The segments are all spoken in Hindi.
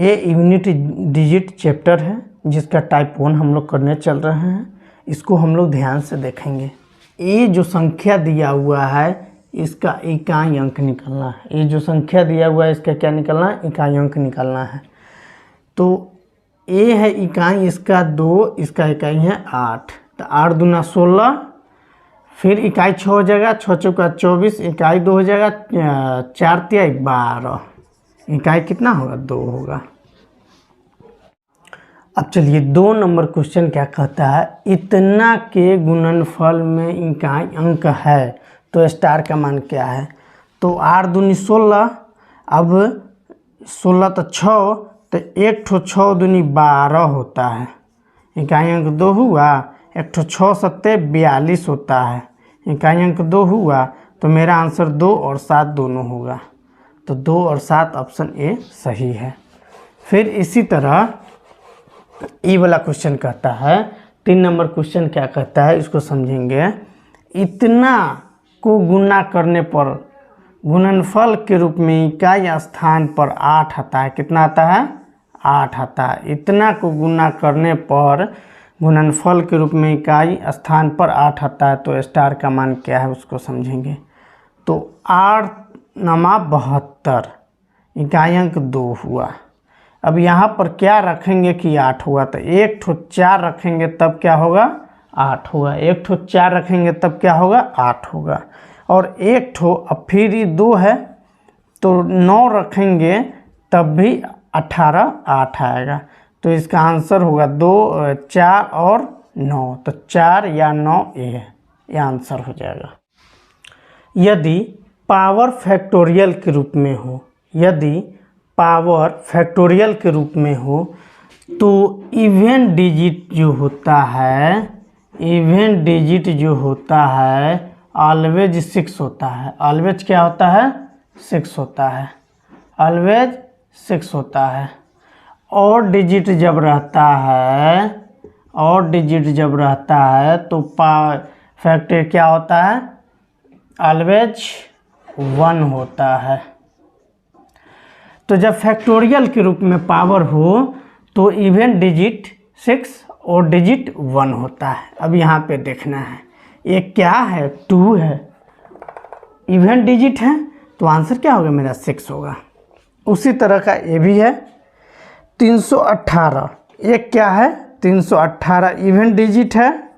ये यूनिट डिजिट चैप्टर है जिसका टाइप 1 हम लोग करने चल रहे हैं। इसको हम लोग ध्यान से देखेंगे। ये जो संख्या दिया हुआ है इसका इकाई अंक निकालना है। ये जो संख्या दिया हुआ है इसका क्या निकालना है? इकाई अंक निकालना है। तो ये है इकाई, इसका 2, इसका इकाई है 8। तो 8 दूना 16, फिर इकाई 6 हो जाएगा, 6 चौका 24, इकाई 2 हो जाएगा, 4 तिया 12, इकाई कितना होगा? 2 होगा। अब चलिए 2 नंबर क्वेश्चन क्या कहता है, इतना के गुणनफल में इकाई अंक है तो स्टार का मान क्या है? तो 8 दूनी 16, अब 16 तो 6, तो 1 ठो 6 दूनी 12 होता है, इकाई अंक 2 हुआ। 1 ठो 6 सत्ते 42 होता है, इकाई अंक 2 हुआ। तो मेरा आंसर 2 और 7 दोनों होगा। तो 2 और 7 ऑप्शन ए सही है। फिर इसी तरह ये वाला क्वेश्चन कहता है, 3 नंबर क्वेश्चन क्या कहता है इसको समझेंगे। इतना को गुणा करने पर गुणनफल के रूप में इकाई स्थान पर 8 आता है। कितना आता है? 8 आता है। इतना को गुणा करने पर गुणनफल के रूप में इकाई स्थान पर 8 आता है तो स्टार का मान क्या है उसको समझेंगे। तो 8 नमा 72, इकाई अंक 2 हुआ। अब यहाँ पर क्या रखेंगे कि 8 हुआ? तो 1 ठो 4 रखेंगे तब क्या होगा? 8 होगा। 1 ठो 4 रखेंगे तब क्या होगा? 8 होगा। और 1 ठो, अब फिर ये 2 है तो 9 रखेंगे तब भी 18 8 आएगा। तो इसका आंसर होगा 2, 4 और 9। तो 4 या 9 ये आंसर हो जाएगा। यदि पावर फैक्टोरियल के रूप में हो, यदि पावर फैक्टोरियल के रूप में हो तो इवन डिजिट जो होता है, इवन डिजिट जो होता है ऑलवेज 6 होता है। ऑलवेज क्या होता है? 6 होता है। ऑलवेज 6 होता है। और डिजिट जब रहता है, और डिजिट जब रहता है तो फैक्टर क्या होता है? ऑलवेज 1 होता है। तो जब फैक्टोरियल के रूप में पावर हो तो इवन डिजिट 6 और डिजिट 1 होता है। अब यहाँ पे देखना है ये क्या है? 2 है, इवन डिजिट है तो आंसर क्या होगा मेरा? 6 होगा। उसी तरह का ये भी है 318, ये क्या है? 318 इवन डिजिट है।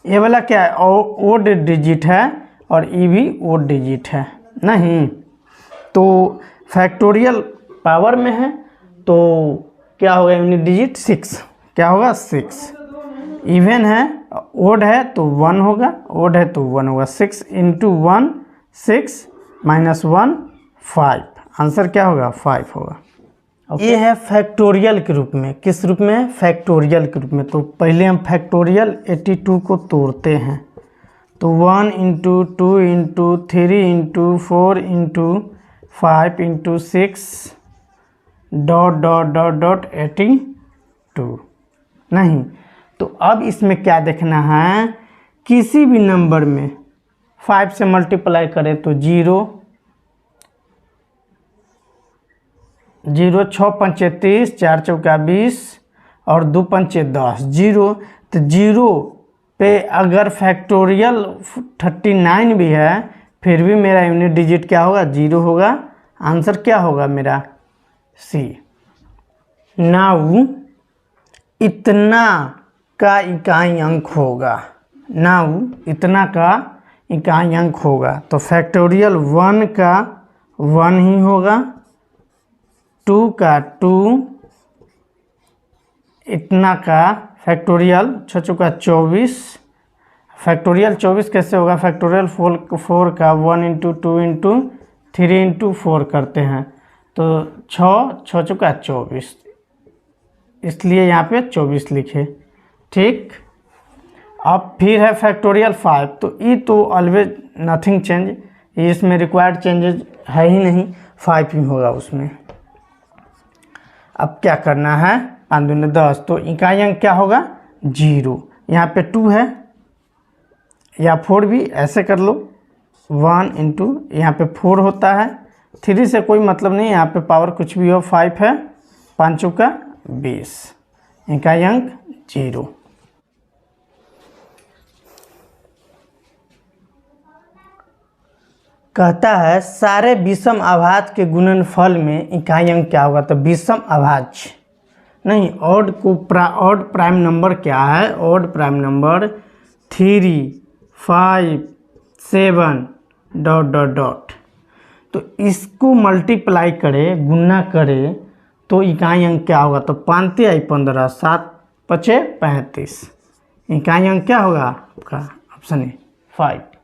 ये वाला क्या है? ओड डिजिट है और ये भी ओड डिजिट है नहीं। तो फैक्टोरियल पावर में है तो क्या होगा? यूनिट डिजिट 6, क्या होगा? 6। इवन है, ओड है तो 1 होगा, ओड है तो 1 होगा। 6 × 1 6 - 1 5, आंसर क्या होगा? 5 होगा। ये है फैक्टोरियल के रूप में। किस रूप में? फैक्टोरियल के रूप में। तो पहले हम फैक्टोरियल 82 को तोड़ते हैं। तो 1 × 2 × 3 × 4 × 5 × 6 ... 82 नहीं। तो अब इसमें क्या देखना है? किसी भी नंबर में 5 से मल्टीप्लाई करें तो 0, 0 6 पंचे 30, 4 चौका 20 और 2 पंचे 10, 0। तो 0 पे अगर फैक्टोरियल 39 भी है फिर भी मेरा यूनिट डिजिट क्या होगा? 0 होगा। आंसर क्या होगा मेरा? सी। नाउ इतना का इकाई अंक होगा, नाउ इतना का इकाई अंक होगा तो फैक्टोरियल 1 का 1 ही होगा, 2 का 2, इतना का फैक्टोरियल 6 चौका 24, फैक्टोरियल 24 कैसे होगा? फैक्टोरियल 4 का 1 × 2 × 3 × 4 करते हैं तो 6 चौका 24, इसलिए यहाँ पे 24 लिखे। ठीक। अब फिर है फैक्टोरियल 5, तो ये तो ऑलवेज नथिंग चेंज, इसमें रिक्वायर्ड चेंजेस है ही नहीं, 5 ही होगा उसमें। अब क्या करना है? 5 दूनी 10, तो इकाई अंक क्या होगा? 0। यहाँ पे 2 है या 4 भी ऐसे कर लो, 1 × यहाँ पे 4 होता है 3 से कोई मतलब नहीं, यहाँ पे पावर कुछ भी हो, 5 है, 5 चौका 20, इकाई अंक 0। कहता है सारे विषम अभाज्य के गुणनफल में इकाई अंक क्या होगा। तो विषम अभाज्य नहीं, ऑड प्राइम नंबर क्या है, ऑड प्राइम नंबर 3, 5, 7 ... तो इसको मल्टीप्लाई करे, गुना करे तो इकाई अंक क्या होगा। तो 5 × 15, 7 × 5 = 35, इकाई अंक क्या होगा आपका, ऑप्शन ए 5।